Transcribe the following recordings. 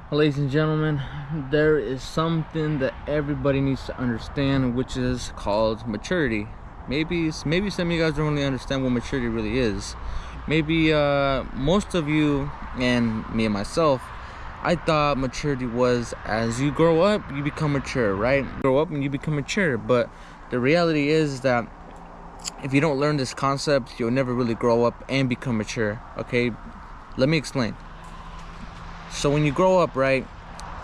Ladies and gentlemen, there is something that everybody needs to understand, which is called maturity. Maybe some of you guys don't really understand what maturity really is. Maybe most of you and me and myself, I thought maturity was as you grow up, you become mature, right? Grow up and you become mature. But the reality is that if you don't learn this concept, you'll never really grow up and become mature. Okay, let me explain. So when you grow up, right,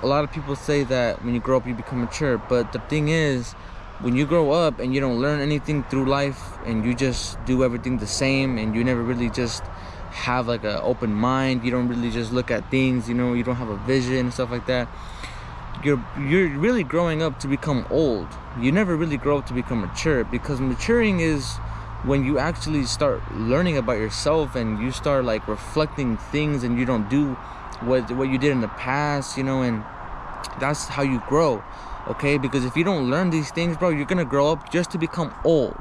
a lot of people say that when you grow up you become mature, but the thing is, when you grow up and you don't learn anything through life and you just do everything the same and you never really just have like an open mind, you don't really just look at things, you don't have a vision and stuff like that, you're really growing up to become old. You never really grow up to become mature, because maturing is when you actually start learning about yourself and you start like reflecting things and you don't do what you did in the past, and that's how you grow. Okay, because if you don't learn these things, bro, you're gonna grow up just to become old.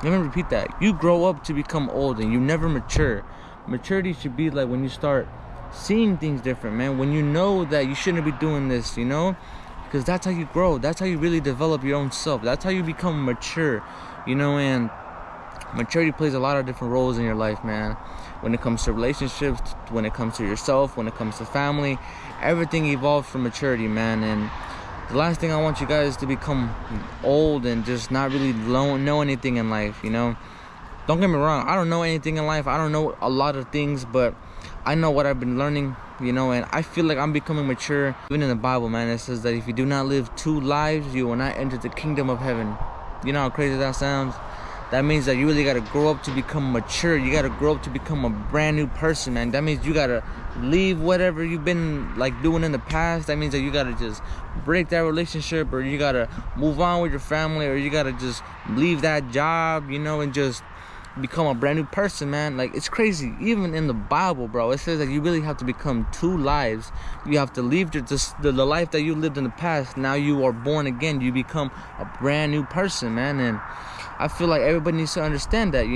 Let me repeat that. You grow up to become old and you never mature. Maturity should be like when you start seeing things different, man, when you know that you shouldn't be doing this, because that's how you grow. That's how you really develop your own self. That's how you become mature, and maturity plays a lot of different roles in your life, man. When it comes to relationships, when it comes to yourself, when it comes to family, everything evolves from maturity, man. And the last thing I want you guys to become old and just not really know anything in life, Don't get me wrong, I don't know anything in life. I don't know a lot of things, but I know what I've been learning, and I feel like I'm becoming mature. Even in the Bible, man, it says that if you do not live 2 lives, you will not enter the kingdom of heaven. You know how crazy that sounds? That means that you really got to grow up to become mature. You got to grow up to become a brand new person, man. That means you got to leave whatever you've been like doing in the past. That means that you got to just break that relationship, or you got to move on with your family, or you got to just leave that job, and just become a brand new person, man. Like, it's crazy. Even in the Bible, bro, it says that you really have to become 2 lives. You have to leave the life that you lived in the past. Now you are born again. You become a brand new person, man. And I feel like everybody needs to understand that,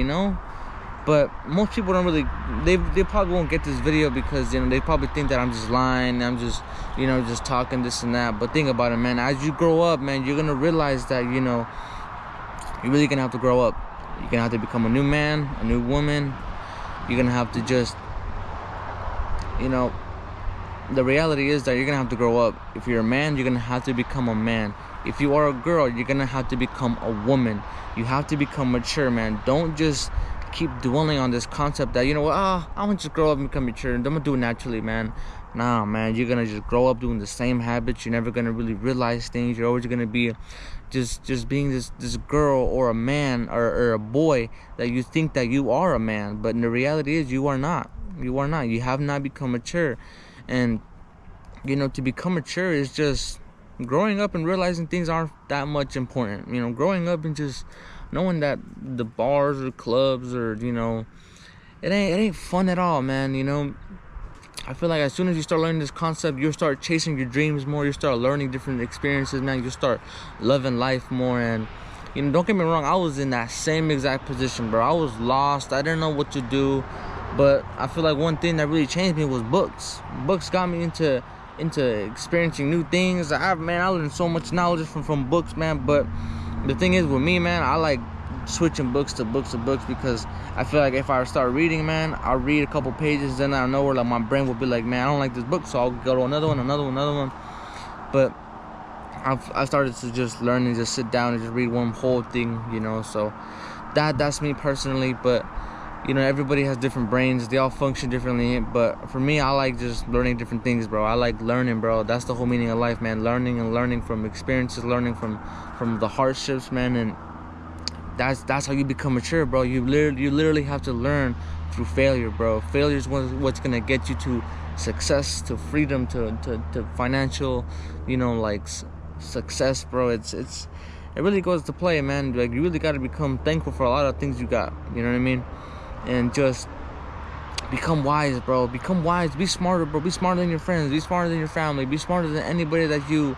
but most people don't really, they probably won't get this video because, they probably think that I'm just lying, I'm just, just talking this and that. But think about it, man. As you grow up, man, you're gonna realize that, you're really gonna have to grow up. You're gonna have to become a new man, a new woman. You're gonna have to just, the reality is that you're gonna have to grow up. If you're a man, you're gonna have to become a man. If you are a girl, you're gonna have to become a woman. You have to become mature, man. Don't just keep dwelling on this concept that, I want to just grow up and become mature and I'm gonna do it naturally, man. Nah, man, you're gonna just grow up doing the same habits. You're never gonna really realize things. You're always gonna be just being this girl or a man or a boy that you think that you are a man, but in the reality is you are not. You are not. You have not become mature. And to become mature is just growing up and realizing things aren't that much important. Growing up and just knowing that the bars or clubs or it ain't fun at all, man. I feel like as soon as you start learning this concept, you'll start chasing your dreams more. You start learning different experiences, man. You start loving life more. And don't get me wrong, I was in that same exact position, bro. I was lost. I didn't know what to do. But I feel like one thing that really changed me was books. Books got me into experiencing new things. I learned so much knowledge from books, man. But the thing is with me, man, I like switching books to books because I feel like if I start reading, man, I'll read a couple pages, then I know where like my brain will be like, man, I don't like this book, so I'll go to another one. But I started to just learn and just sit down and just read one whole thing, so that's me personally. But everybody has different brains. They all function differently. But for me, I like just learning different things, bro. I like learning, bro. That's the whole meaning of life, man. Learning from experiences, learning from the hardships, man. And that's how you become mature, bro. You literally have to learn through failure, bro. Failure is what's gonna get you to success, to freedom, to financial, success, bro. It really goes to play, man. Like, you really got to become thankful for a lot of things you got. You know what I mean? And just become wise, bro. Become wise. Be smarter, bro. Be smarter than your friends. Be smarter than your family. Be smarter than anybody that you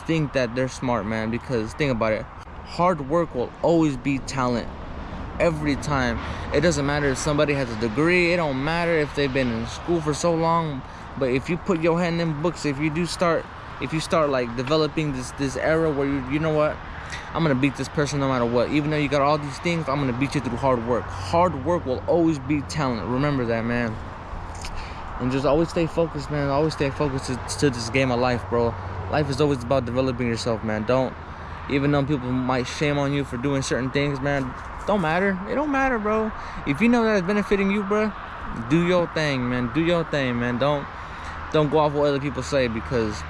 think that they're smart, man. Because think about it. Hard work will always beat talent. Every time. It doesn't matter if somebody has a degree. It don't matter if they've been in school for so long. But if you put your hand in books, if you start like developing this era where you know what, I'm gonna beat this person no matter what. Even though you got all these things, I'm gonna beat you through hard work. Hard work will always beat talent. Remember that, man. And just always stay focused, man. Always stay focused to this game of life, bro. Life is always about developing yourself, man. Don't, even though people might shame on you for doing certain things, man, don't matter. It don't matter, bro. If you know that it's benefiting you, bro, do your thing, man. Do your thing, man. Don't go off what other people say, because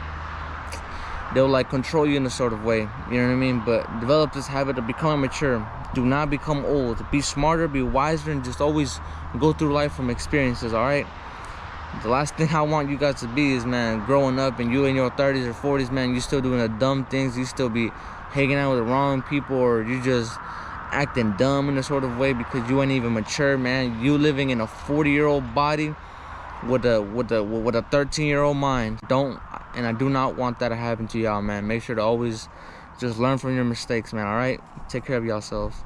they'll like control you in a sort of way. You know what I mean? But develop this habit of becoming mature. Do not become old. Be smarter, be wiser, and just always go through life from experiences, all right? The last thing I want you guys to be is, man, growing up and you in your 30s or 40s, man, you still doing the dumb things. You still be hanging out with the wrong people, or you just acting dumb in a sort of way because you ain't even mature, man. You living in a 40-year-old body with a 13-year-old mind. And I do not want that to happen to y'all, man. Make sure to always just learn from your mistakes, man, all right? Take care of yourselves.